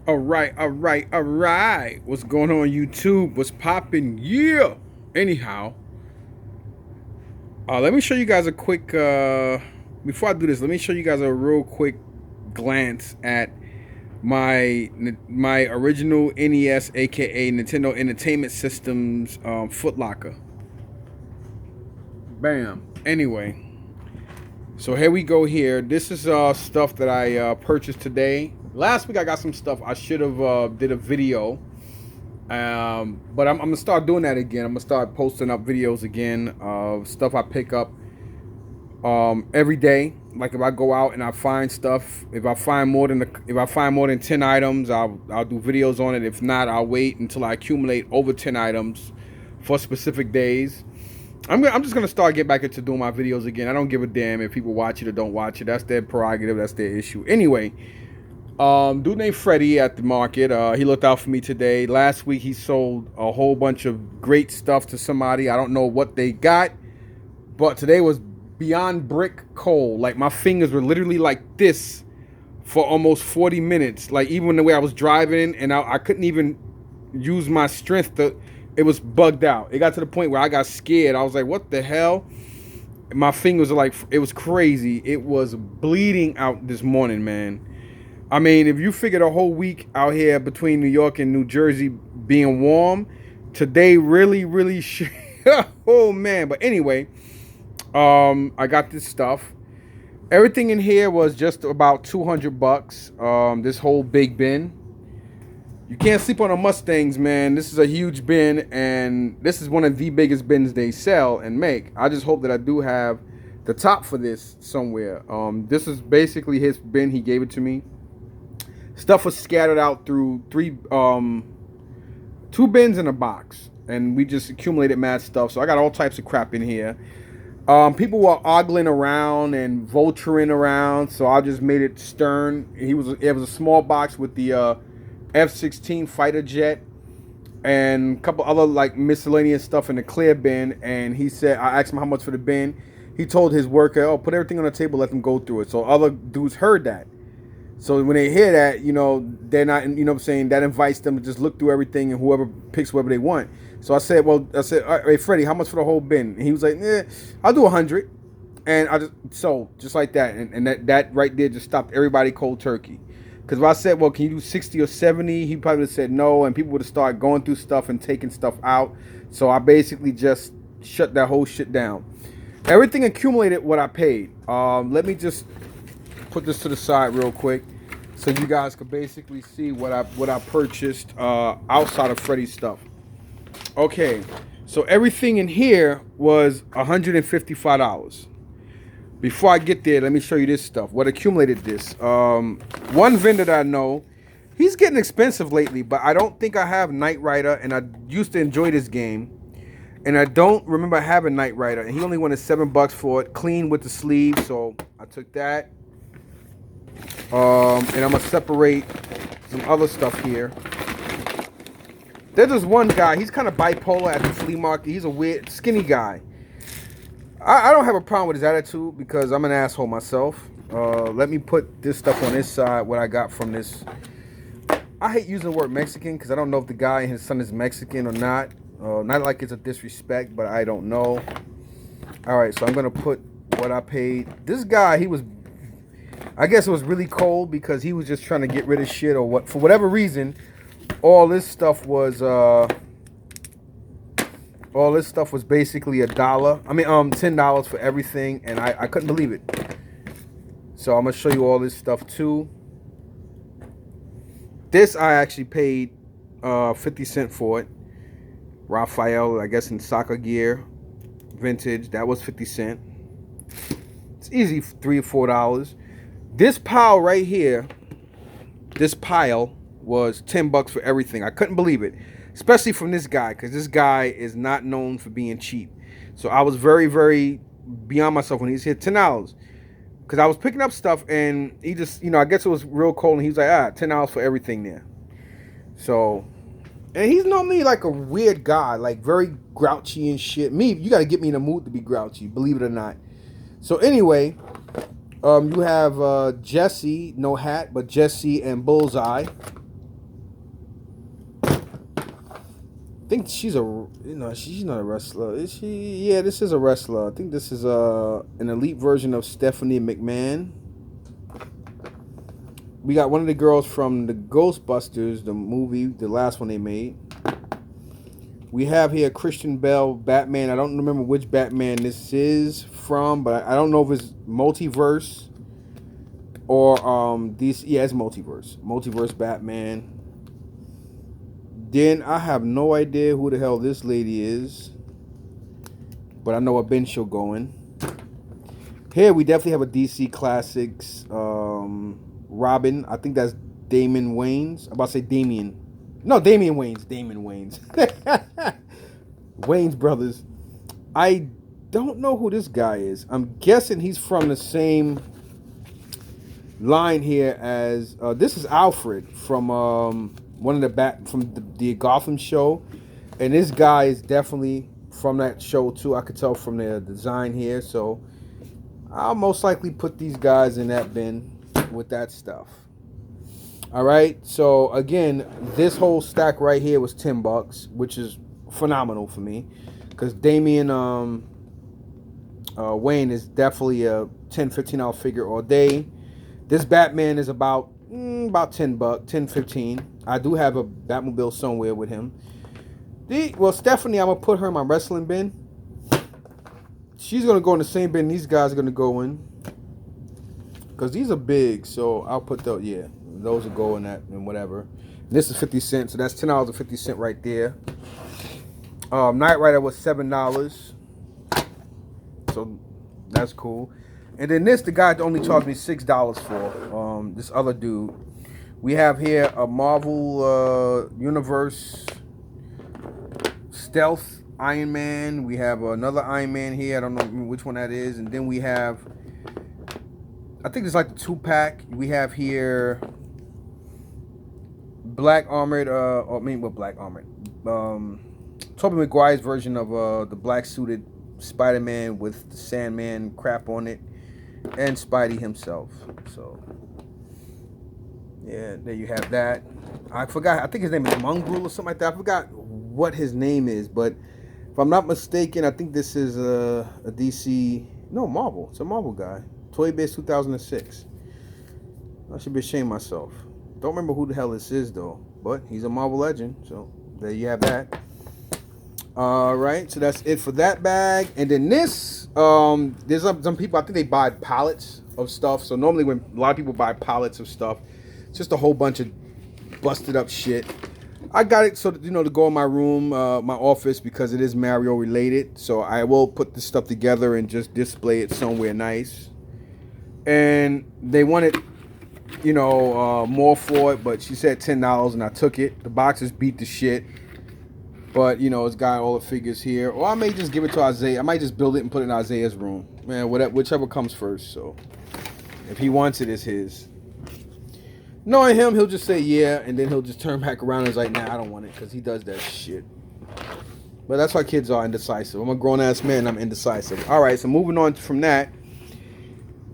All right. What's going on YouTube? What's popping? Yeah. Anyhow, let me show you guys a quick. Before I do this, let me show you guys a real quick glance at my original NES, aka Nintendo Entertainment Systems, Footlocker. Bam. Anyway, so here we go. Here, this is stuff that I purchased today. Last week I got some stuff I should have did a video. But I'm gonna start doing that again. I'm gonna start posting up videos again of stuff I pick up every day. Like if I go out and I find stuff, if I find more than 10 items, I'll do videos on it. If not, I'll wait until I accumulate over 10 items for specific days. I'm just gonna start getting back into doing my videos again. I don't give a damn if people watch it or don't watch it. That's their prerogative. That's their issue. Anyway. Dude named Freddie at the market. He looked out for me today. Last week he sold a whole bunch of great stuff to somebody. I don't know what they got, but today was beyond brick cold. Like my fingers were literally like this for almost 40 minutes. Like even the way I was driving and I couldn't even use my strength to. It was bugged out. It got to the point where I got scared. I was like, what the hell? My fingers are like, it was crazy. It was bleeding out this morning, man. I mean, if you figure the whole week out here between New York and New Jersey being warm, today really, oh man. But anyway, I got this stuff. Everything in here was just about 200 bucks. This whole big bin. You can't sleep on the Mustangs, man. This is a huge bin, and this is one of the biggest bins they sell and make. I just hope that I do have the top for this somewhere. This is basically his bin. He gave it to me. Stuff was scattered out through two bins in a box, and we just accumulated mad stuff. So I got all types of crap in here. People were ogling around and vulturing around, so I just made it stern. It was a small box with the F-16 fighter jet and a couple other like miscellaneous stuff in the clear bin. And he said, I asked him how much for the bin. He told his worker, "Oh, put everything on the table, let them go through it." So other dudes heard that. So when they hear that, you know, they're not, you know what I'm saying, that invites them to just look through everything and whoever picks whatever they want. So I said, all right, hey, Freddie, how much for the whole bin? And he was like, I'll do 100. And I just like that. And that right there just stopped everybody cold turkey. Because if I said, well, can you do 60 or 70? He probably would have said no. And people would have started going through stuff and taking stuff out. So I basically just shut that whole shit down. Everything accumulated what I paid. Let me just put this to the side real quick so you guys could basically see what I purchased outside of Freddie's stuff. Okay, so everything in here was $155. Before I get there, let me show you this stuff. What accumulated this? One vendor that I know, he's getting expensive lately, but I don't think I have Knight Rider, and I used to enjoy this game. And I don't remember having Knight Rider, and he only wanted $7 for it, clean with the sleeve, so I took that. And I'm gonna separate some other stuff here. There's this one guy, he's kind of bipolar at the flea market. He's a weird, skinny guy. I don't have a problem with his attitude because I'm an asshole myself. Let me put this stuff on this side, what I got from this. I hate using the word Mexican because I don't know if the guy and his son is Mexican or not. Not like it's a disrespect, but I don't know. Alright, so I'm gonna put what I paid. This guy, I guess it was really cold because he was just trying to get rid of shit or what. For whatever reason, all this stuff was basically $1. I mean, $10 for everything, and I couldn't believe it. So I'm gonna show you all this stuff too. This I actually paid 50 cents for it. Raphael, I guess in soccer gear, vintage. That was 50 cents. It's easy, $3 or $4. This pile right here, this pile was $10 for everything. I couldn't believe it, especially from this guy, because this guy is not known for being cheap. So I was very, very beyond myself when he said $10, because I was picking up stuff and he just, you know, I guess it was real cold, and he was like, $10 for everything there. So, and he's normally like a weird guy, like very grouchy and shit. Me, you got to get me in a mood to be grouchy, believe it or not. So anyway, you have Jesse, no hat, but Jesse and Bullseye. think she's a, she's not a wrestler. Is she? Yeah, this is a wrestler. I think this is an elite version of Stephanie McMahon. We got one of the girls from the Ghostbusters, the movie, the last one they made. We have here Christian Bale, Batman. I don't remember which Batman this is from, but I don't know if it's multiverse or these. Yeah, it's multiverse Batman. Then I have no idea who the hell this lady is, but I know a bench show going. Here we definitely have a DC Classics Robin. I think that's Damon Wayans. I'm about to say Damian. No, Damian Wayans. Damon Wayans. Wayans brothers. I don't know who this guy is. I'm guessing he's from the same line here as this is Alfred from one of the Gotham show, and this guy is definitely from that show too. I could tell from their design here, so I'll most likely put these guys in that bin with that stuff. All right, so again, this whole stack right here was $10, which is phenomenal for me, because Damian Wayne is definitely a $10-15 figure all day. This Batman is about $10, $10-15. I do have a Batmobile somewhere with him. Well, Stephanie, I'm gonna put her in my wrestling bin. She's gonna go in the same bin these guys are gonna go in, because these are big. So I'll put those. Yeah, those will go in that and whatever. And this is 50 cents, so that's $10.50 right there. Knight Rider was $7, so that's cool. And then this, the guy only charged me $6 for. This other dude. We have here a Marvel Universe Stealth Iron Man. We have another Iron Man here. I don't know which one that is. And then we have, I think it's like the 2-pack. We have here Black Armored, Black Armored? Tobey Maguire's version of the black suited Spider-Man with the Sandman crap on it, and Spidey himself. So yeah, there you have that. I forgot, I think his name is Mongrel or something like that. I forgot what his name is, but if I'm not mistaken, I think this is a DC, no, Marvel. It's a Marvel guy. Toy Biz 2006. I should be ashamed of myself. Don't remember who the hell this is though, but he's a Marvel legend. So there you have that. All right, so that's it for that bag. And then this, there's some people, I think they buy pallets of stuff. So normally when a lot of people buy pallets of stuff, it's just a whole bunch of busted up shit. I got it so that, to go in my room, my office, because it is Mario related. So I will put this stuff together and just display it somewhere nice. And they wanted, more for it, but she said $10 and I took it. The boxes beat the shit. But, it's got all the figures here. Or I may just give it to Isaiah. I might just build it and put it in Isaiah's room. Man, whichever comes first. So if he wants it, it's his. Knowing him, he'll just say yeah, and then he'll just turn back around and is like, nah, I don't want it, because he does that shit. But that's why kids are indecisive. I'm a grown-ass man, I'm indecisive. All right, so moving on from that.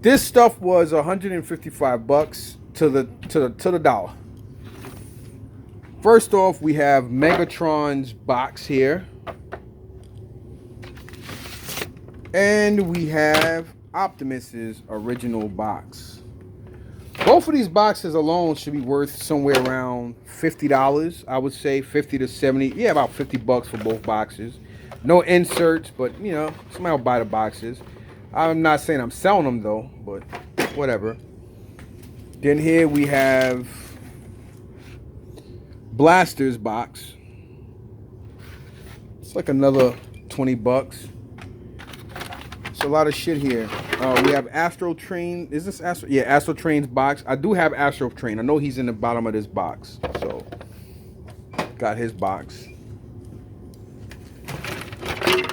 This stuff was $155 to the dollar. First off, we have Megatron's box here. And we have Optimus's original box. Both of these boxes alone should be worth somewhere around $50. I would say 50 to 70. Yeah, about $50 for both boxes. No inserts, but somebody will buy the boxes. I'm not saying I'm selling them though, but whatever. Then here we have Blaster's box. It's like another $20. It's a lot of shit here. We have Astro Train. Is this Astro? Yeah, Astro Train's box. I do have Astro Train. I know he's in the bottom of this box. So, got his box.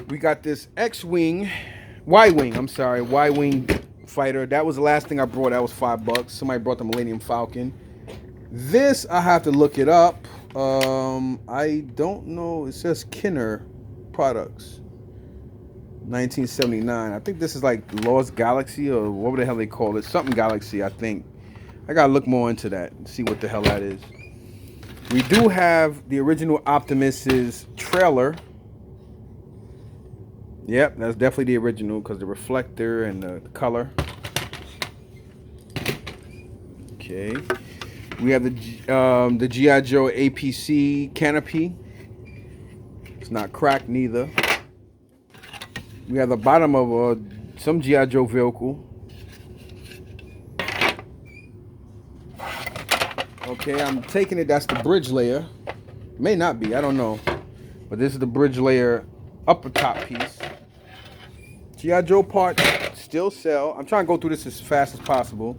We got this Y-Wing fighter. That was the last thing I brought. That was $5. Somebody brought the Millennium Falcon. This, I have to look it up. I don't know. It says Kenner Products. 1979. I think this is like Lost Galaxy, or what the hell they call it. Something Galaxy, I think. I gotta look more into that and see what the hell that is. We do have the original Optimus's trailer. Yep, that's definitely the original because the reflector and the color. Okay. We have the G.I. Joe APC canopy. It's not cracked neither. We have the bottom of some G.I. Joe vehicle. Okay, I'm taking it that's the bridge layer. May not be, I don't know. But this is the bridge layer upper top piece. G.I. Joe parts still sell. I'm trying to go through this as fast as possible.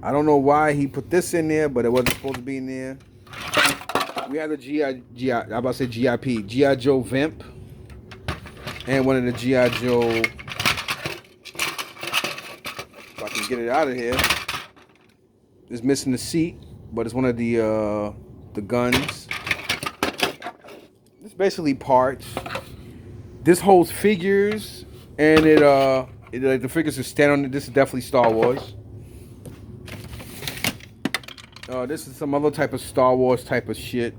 I don't know why he put this in there, but it wasn't supposed to be in there. We have the I'm about to say GIP, G.I. Joe Vamp. And one of the G.I. Joe, if I can get it out of here. It's missing the seat, but it's one of the guns. It's basically parts. This holds figures, and the figures are stand on it. This is definitely Star Wars. This is some other type of Star Wars type of shit.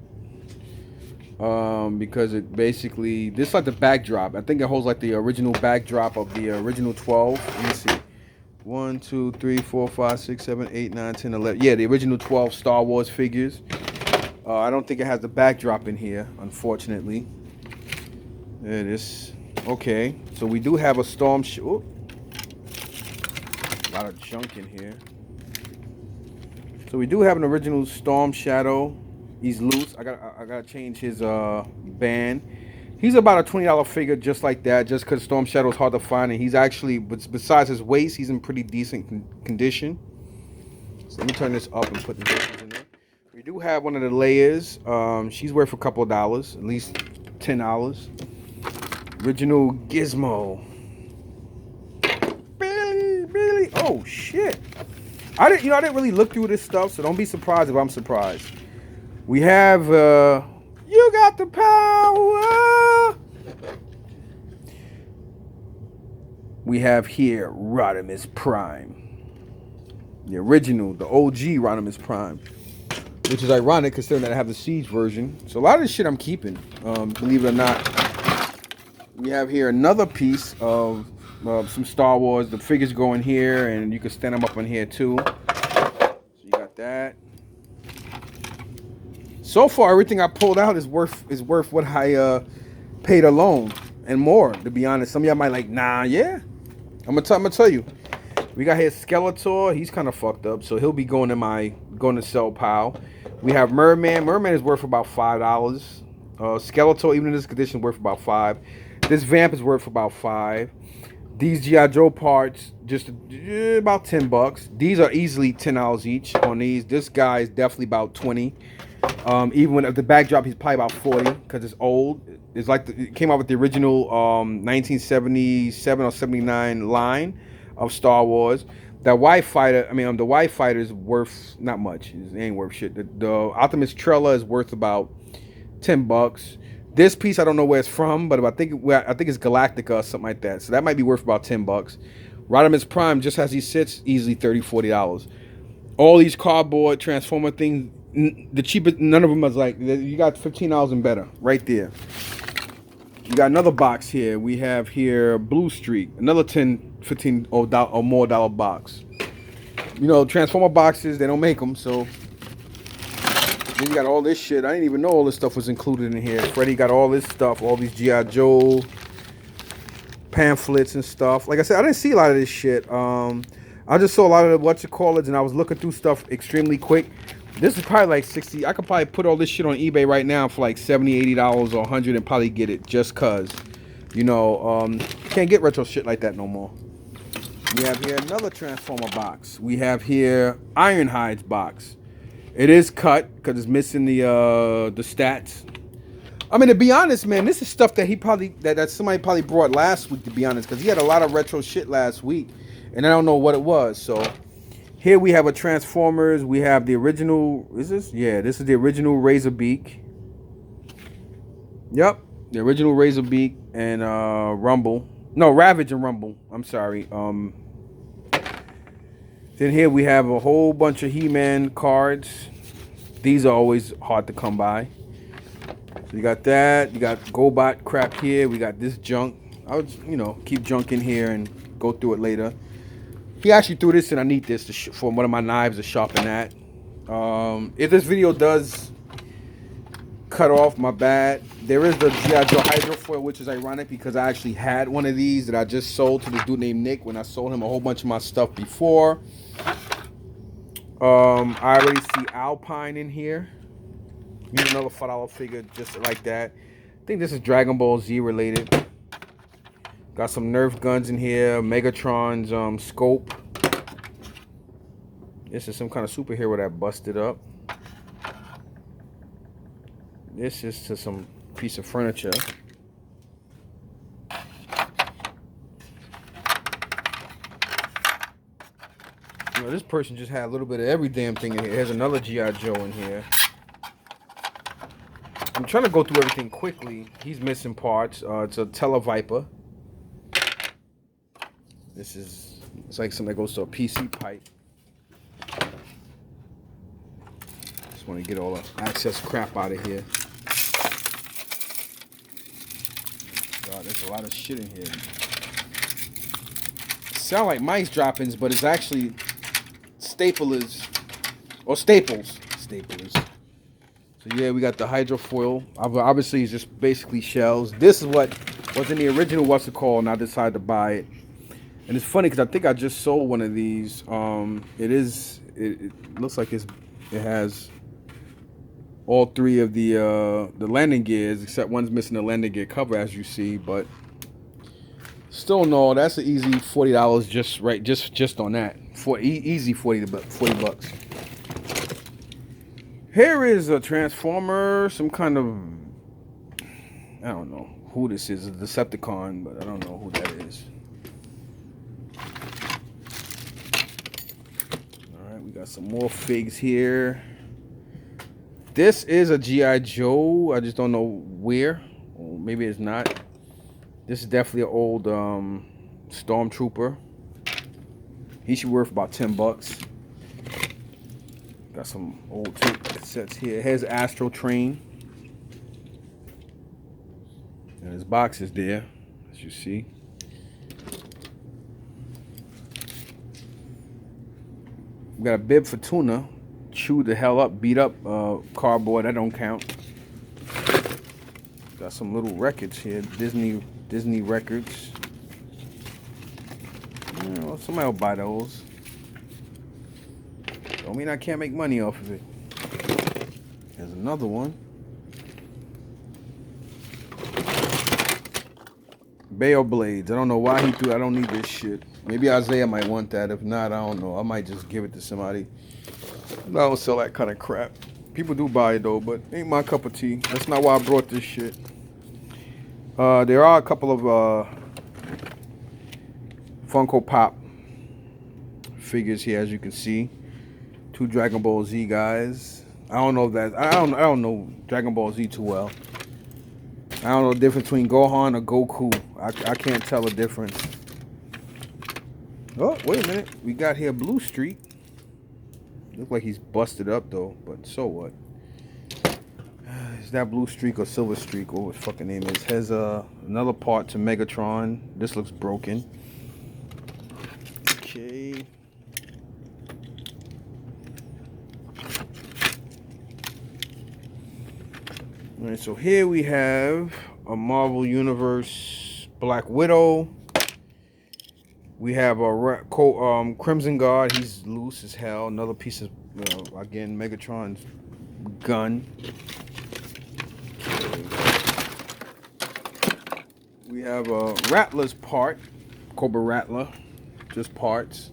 Because it basically, this is like the backdrop. I think it holds like the original backdrop of the original 12. Let me see. 1, 2, 3, 4, 5, 6, 7, 8, 9, 10, 11. Yeah, the original 12 Star Wars figures. I don't think it has the backdrop in here, unfortunately. There it is. Okay, so we do have a Storm Shadow. A lot of junk in here. So we do have an original Storm Shadow. He's loose. I gotta change his band. He's about a $20 figure, just like that. Just because Storm Shadow is hard to find, and he's actually, besides his waist, he's in pretty decent condition. So let me turn this up and put the pictures in there. We do have one of the layers. She's worth a couple of dollars, at least $10. Original Gizmo. Billy. Oh shit. I didn't really look through this stuff, so don't be surprised if I'm surprised. We have You Got the Power. We have here Rodimus Prime. The original, the OG Rodimus Prime. Which is ironic considering that I have the Siege version. So a lot of this shit I'm keeping, believe it or not. We have here another piece of some Star Wars. The figures go in here, and you can stand them up in here too. So you got that. So far, everything I pulled out is worth what I paid alone and more. To be honest, some of y'all might like, nah, yeah. I'm gonna tell you. We got here Skeletor. He's kind of fucked up, so he'll be going to sell pile. We have Merman. Merman is worth about $5. Skeletor, even in this condition, worth about $5. This Vamp is worth about $5. These G.I. Joe parts, just about $10. These are easily $10 each on these. This guy is definitely about $20. Even when the backdrop, he's probably about $40 because it's old. It's like it came out with the original 1977 or 79 line of Star Wars. That Y Fighter, the Y Fighter is worth not much. It ain't worth shit. The Optimus Trailer is worth about $10. This piece I don't know where it's from, but I think it's Galactica or something like that. So that might be worth about $10. Rodimus Prime, just as he sits, easily $30, $40. All these cardboard Transformer things, the cheapest, none of them is like, you got $15 and better right there. You got another box here. We have here Blue Streak, another $10, $15 or more dollar box. Transformer boxes, they don't make them, so. Then you got all this shit. I didn't even know all this stuff was included in here. Freddie got all this stuff, all these G.I. Joe pamphlets and stuff. Like I said, I didn't see a lot of this shit. I just saw a lot of the and I was looking through stuff extremely quick. This is probably like 60. I could probably put all this shit on eBay right now for like $70, $80 or $100 and probably get it just cause. Can't get retro shit like that no more. We have here another Transformer box. We have here Ironhide's box. It is cut because it's missing the stats. To be honest, man, this is stuff that that somebody probably brought last week, to be honest, because he had a lot of retro shit last week, and I don't know what it was. So here we have a Transformers. We have the original. Is this? Yeah, this is the original Razorbeak. Yep, the original Razorbeak and Rumble. No, Ravage and Rumble. I'm sorry. Then here we have a whole bunch of He-Man cards. These are always hard to come by. So you got that. You got GoBot crap here. We got this junk. I would, keep junk in here and go through it later. He actually threw this in. I need this for one of my knives to sharpen that. If this video does cut off, my bad. There is the G.I. Joe hydrofoil, which is ironic because I actually had one of these that I just sold to this dude named Nick when I sold him a whole bunch of my stuff before. I already see Alpine in here. Use another $5 figure just like that. I think this is Dragon Ball Z related. Got some Nerf guns in here. Megatron's scope. This is some kind of superhero that busted up. This is to some piece of furniture. This person just had a little bit of every damn thing in here. There's another G.I. Joe in here. I'm trying to go through everything quickly. He's missing parts. It's a Televiper. It's like something that goes to a PC pipe. Just want to get all the excess crap out of here. God, there's a lot of shit in here. Sound like mice droppings, but it's actually staples. So yeah, we got the hydrofoil. Obviously, it's just basically shells. This is what was in the original what's it called, and I decided to buy it. And it's funny because I think I just sold one of these. It looks like it has all three of the landing gears, except one's missing the landing gear cover, as you see. But still, no, that's an easy $40 just on that. Easy 40 bucks. Here is a transformer, some kind of, I don't know who this is, a Decepticon, but I don't know who that is. Alright, we got some more figs here. This is a G.I. Joe, I just don't know where, or maybe it's not. This is definitely an old Stormtrooper. He should be worth about 10 bucks. Got some old tape cassettes here. Here's Astro Train. And his box is there, as you see. We got a bib for tuna. Chewed the hell up, beat up cardboard. That don't count. Got some little records here. Disney records. Somebody will buy those. Don't mean I can't make money off of it. There's another one. Bayo blades. I don't know why he threw. I don't need this shit. Maybe Isaiah might want that. If not, I don't know. I might just give it to somebody. I don't sell that kind of crap. People do buy it though, but ain't my cup of tea. That's not why I brought this shit. There are a couple of Funko Pop figures here, as you can see. 2 Dragon Ball Z guys. I don't know if that. I don't know Dragon Ball Z too well. I don't know the difference between Gohan or Goku. I can't tell the difference. Oh, wait a minute. We got here Blue Streak. Look like he's busted up though, but so what? Is that Blue Streak or Silver Streak, or what his fucking name is? Has another part to Megatron. This looks broken. Okay. All right, so here we have a Marvel Universe Black Widow. We have a Crimson Guard. He's loose as hell. Another piece of, again, Megatron's gun. We have a Rattler's part. Cobra Rattler. Just parts.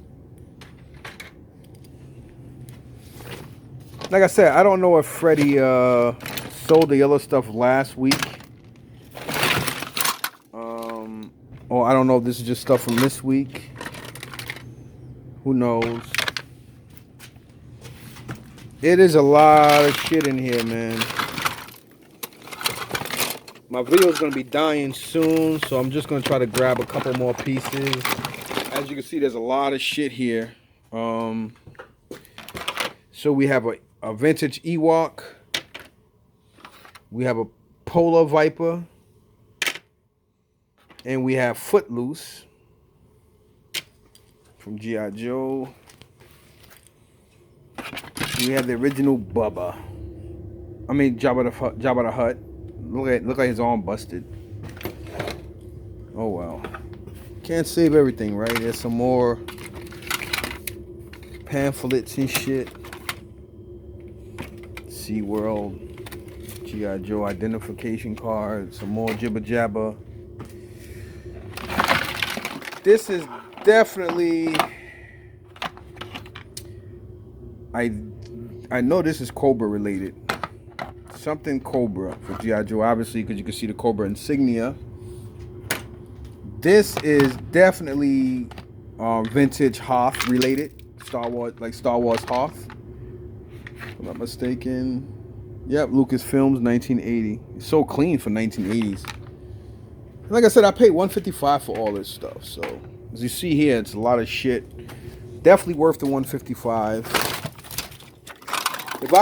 Like I said, I don't know if Freddy sold the yellow stuff last week. Or I don't know if this is just stuff from this week. Who knows? It is a lot of shit in here, man. My video is going to be dying soon, so I'm just going to try to grab a couple more pieces. As you can see, there's a lot of shit here. So we have a vintage Ewok. We have a Polar Viper. And we have Footloose from G.I. Joe. We have the original Bubba. I mean Jabba the Hutt. Look like his arm busted. Oh well. Can't save everything, right? There's some more pamphlets and shit. SeaWorld, G.I. Joe identification card, some more jibber jabber. This is definitely, I know this is Cobra related. Something Cobra for G.I. Joe, obviously, because you can see the Cobra insignia. This is definitely vintage Hoth related. Star Wars, like Star Wars Hoth. If I'm not mistaken. Yep, Lucasfilms, 1980. It's so clean for 1980s. Like I said, I paid $155 for all this stuff. So as you see here, it's a lot of shit. Definitely worth the $155. If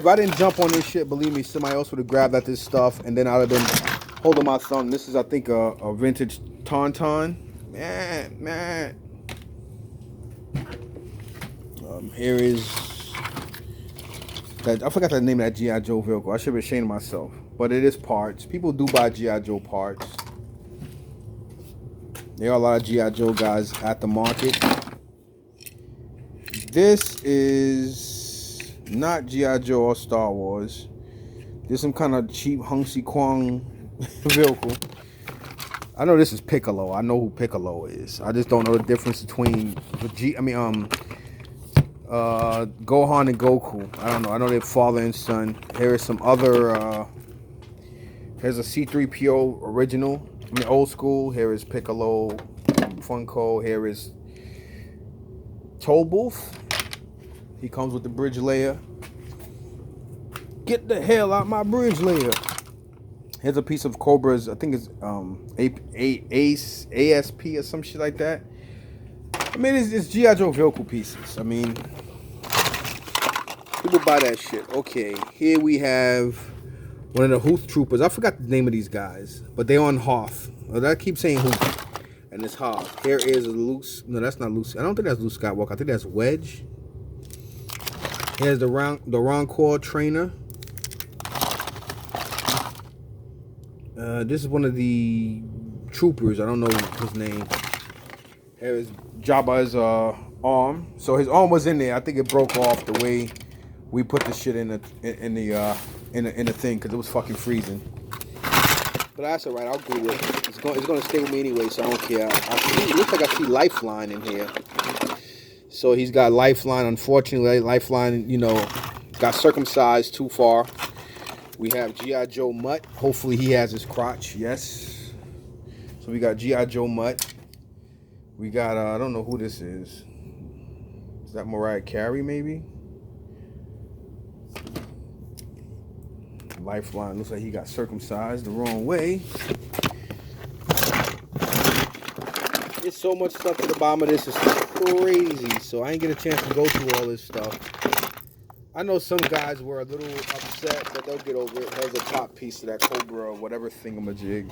I didn't jump on this shit, believe me, somebody else would have grabbed at this stuff, and then I'd have been holding my thumb. This is, I think, a vintage Tauntaun. Man. Here is that. I forgot the name of that G.I. Joe vehicle. I should be ashamed of myself, but it is parts. People do buy G.I. Joe parts. There are a lot of G.I. Joe guys at the market. This is not G.I. Joe or Star Wars. There's some kind of cheap Hunksy Kwong vehicle. I know this is Piccolo. I know who Piccolo is. I just don't know the difference between Gohan and Goku. I don't know. I know they're father and son. Here is some other. Here's a C-3PO original. I mean, old school. Here is Piccolo, Funko. Here is Toll Booth. He comes with the bridge layer. Get the hell out my bridge layer. Here's a piece of Cobra's. I think it's ASP or some shit like that. I mean, it's G.I. Joe vehicle pieces. I mean, people buy that shit. Okay, here we have one of the Hoth Troopers. I forgot the name of these guys, but they're on Hoth. Well, I keep saying Hoth, and it's Hoth. Here is Luke. No, that's not Luke. I don't think that's Luke Skywalker. I think that's Wedge. Here's the Rancor trainer. This is one of the troopers. I don't know his name. Here is Jabba's arm. So his arm was in there. I think it broke off the way we put the shit in the thing because it was fucking freezing. But that's alright. I'll glue it. It's gonna stay with me anyway, so I don't care. It looks like I see Lifeline in here. So he's got Lifeline. Unfortunately, Lifeline, got circumcised too far. We have G.I. Joe Mutt. Hopefully he has his crotch. Yes. So we got G.I. Joe Mutt. We got, I don't know who this is. Is that Mariah Carey, maybe? Lifeline. Looks like he got circumcised the wrong way. There's so much stuff at the bottom of this. It's crazy. So I ain't get a chance to go through all this stuff. I know some guys were a little upset, but they'll get over it. Here's the top piece of that Cobra or whatever thingamajig.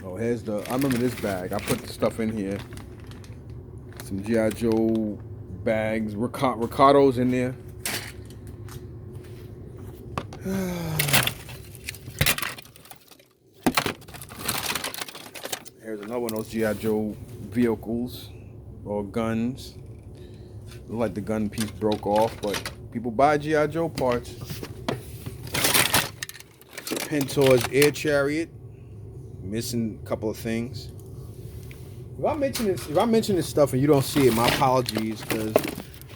Oh, here's I remember this bag. I put the stuff in here. Some G.I. Joe bags. Ricardo's in there. Here's another one of those G.I. Joe vehicles. Or guns. Look like the gun piece broke off, but people buy G.I. Joe parts. Pentor's Air Chariot. Missing a couple of things. If I mention this stuff and you don't see it, my apologies, because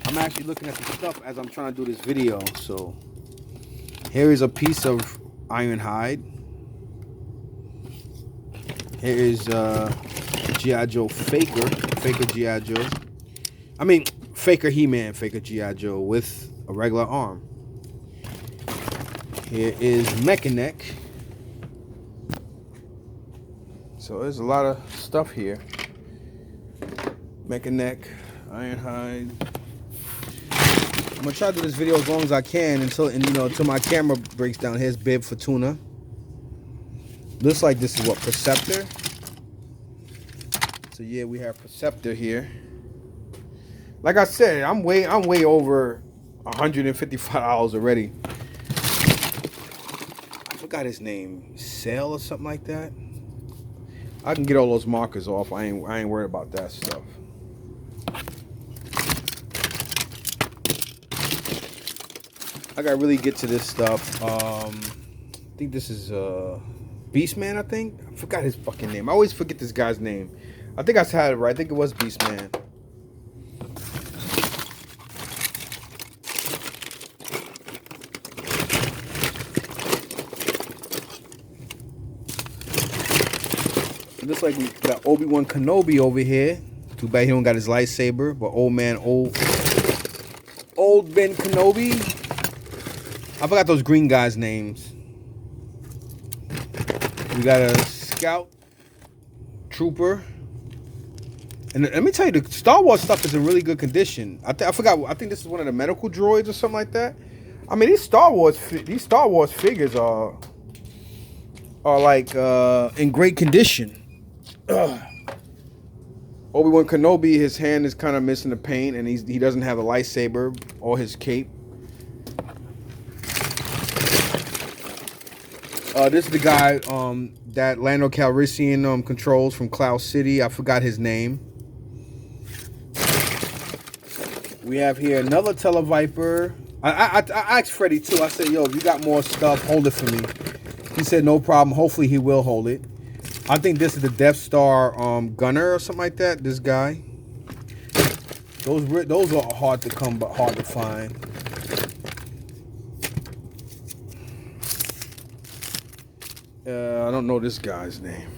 I'm actually looking at the stuff as I'm trying to do this video. So here is a piece of Ironhide. Here is G.I. Joe Faker G.I. Joe. I mean, Faker He-Man, Faker G.I. Joe with a regular arm. Here is Mechanic. So there's a lot of stuff here. Mechanic. Iron hide. I'm gonna try to do this video as long as I can until my camera breaks down. Here's bib for tuna. Looks like this is what, Perceptor. So yeah, we have Perceptor here. Like I said, I'm way over $155 already. I forgot his name, Sail or something like that. I can get all those markers off. I ain't worried about that stuff. I gotta really get to this stuff. I think this is Beastman. I forgot his fucking name. I always forget this guy's name. I think I had it right. I think it was Beastman. It looks like we got Obi-Wan Kenobi over here. Too bad he don't got his lightsaber. But old Ben Kenobi. I forgot those green guys' names. We got a Scout Trooper. And let me tell you, the Star Wars stuff is in really good condition. I think this is one of the medical droids or something like that. I mean, these Star Wars figures are like in great condition. Obi-Wan Kenobi, his hand is kind of missing the paint, and he doesn't have a lightsaber or his cape. This is the guy that Lando Calrissian controls from Cloud City. I forgot his name. We have here another Televiper. I asked Freddie too. I said, yo, if you got more stuff, hold it for me. He said no problem. Hopefully he will hold it. I think this is the Death Star gunner or something like that. This guy. Those are hard to come, but hard to find. I don't know this guy's name.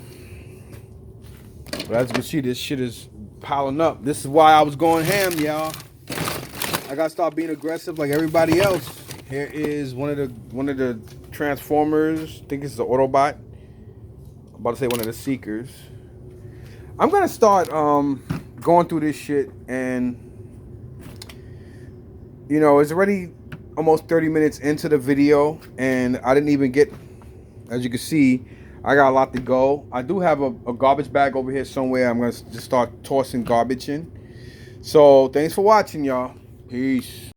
But as you can see, this shit is piling up. This is why I was going ham, y'all. I gotta start being aggressive like everybody else. Here is one of the Transformers. I think it's the Autobot. I'm about to say one of the Seekers. I'm gonna start going through this shit, and you know, it's already almost 30 minutes into the video, and I didn't even get, as you can see, I got a lot to go. I do have a garbage bag over here somewhere. I'm gonna just start tossing garbage in. So thanks for watching, y'all. Peace.